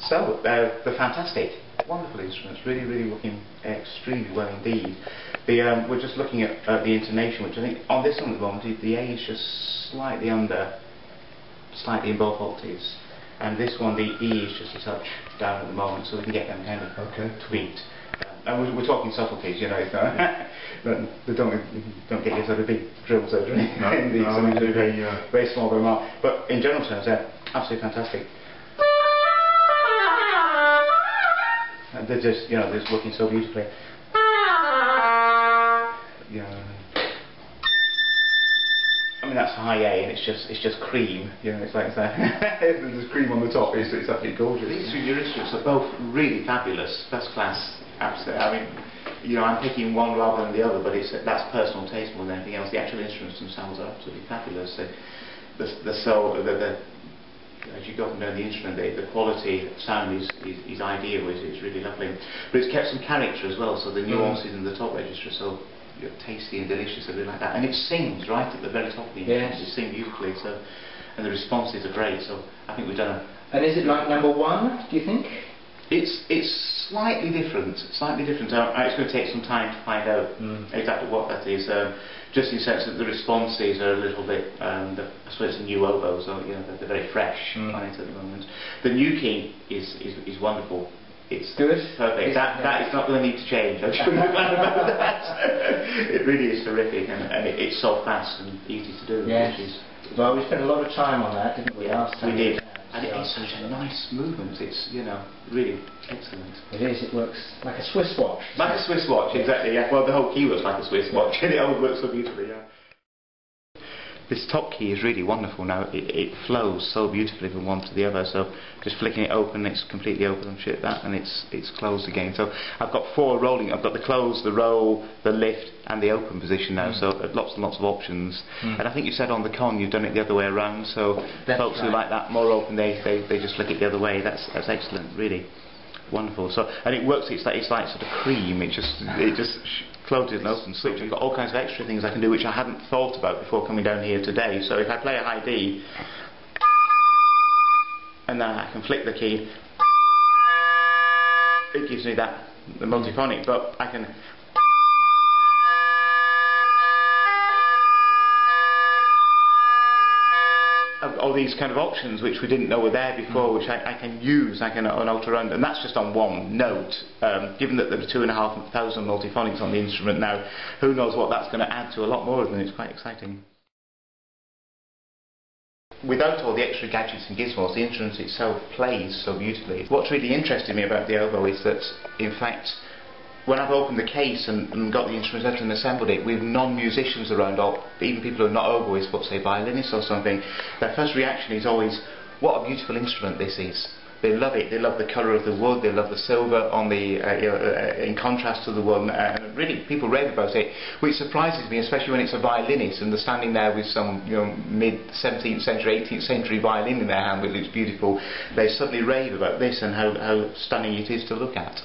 So, they're fantastic, wonderful instruments, really, really working extremely well indeed. We're just looking at the intonation, which I think on this one at the moment, the A is just slightly under, slightly in both octaves, and this one, the E is just a touch down at the moment, so we can get them kind of tweaked. And we're talking subtleties, you know, it's not, don't get your sort of big drill surgery. No, very small, very mild. But in general terms, they're absolutely fantastic. And they're just, you know, they're just working so beautifully. You know, I mean, that's high A, and it's just cream. You know, it's like that. There's cream on the top. It's absolutely gorgeous. These two instruments are both really fabulous, first class. Absolutely. I mean, you know, I'm picking one rather than the other, but that's personal taste more than anything else. The actual instruments themselves are absolutely fabulous. As you go up and down the instrument, the quality of sound is ideal. It's really lovely, but it's kept some character as well. So the nuances in the top register are so tasty and delicious. I really like that, and it sings right at the very top of the instrument. It sings beautifully. So, and the responses are great. So I think we've done a. And is it like number one? Do you think? It's slightly different. Slightly different. It's going to take some time to find out exactly what that is. Just in the sense that the responses are a little bit. I suppose it's a new oboe, so you know they're very fresh on it at the moment. The new key is wonderful. It's good. Perfect. That is not going to need to change. I'm sure you're glad about that. It really is terrific, and it's so fast and easy to do. Yes. Well, we spent a lot of time on that, didn't we? Last time. We did. And it is such a nice movement. It's, you know, really excellent. It is. It works like a Swiss watch. Like a Swiss watch, exactly. Yeah. Well, the whole key works like a Swiss watch, and it all works so beautifully. Yeah. This top key is really wonderful now. It flows so beautifully from one to the other. So just flicking it open, it's completely open and shit that, and it's closed again. So I've got four rolling. I've got the close, the roll, the lift, and the open position now. So lots and lots of options. And I think you said on the con you've done it the other way around. So folks who like that more open, they just flick it the other way. That's excellent, really wonderful. So and it works. It's like sort of cream. It just floated and open switch. I've got all kinds of extra things I can do which I hadn't thought about before coming down here today. So if I play a high D and then I can flick the key, it gives me the multiphonic, but I can all these kind of options which we didn't know were there before, which I can use, I can alter around, and that's just on one note. Given that there are 2,500 multiphonics on the instrument now, who knows what that's going to add to a lot more of them. It's quite exciting. Without all the extra gadgets and gizmos, the instrument itself plays so beautifully. What's really interested me about the oboe is that, in fact, when I've opened the case and got the instrument out and assembled it with non-musicians around, or even people who are not oboists, but say violinists or something, their first reaction is always, what a beautiful instrument this is. They love it. They love the colour of the wood. They love the silver on the in contrast to the wood. Really, people rave about it, which surprises me, especially when it's a violinist and they're standing there with some mid-17th century, 18th century violin in their hand, which looks beautiful. They suddenly rave about this and how stunning it is to look at.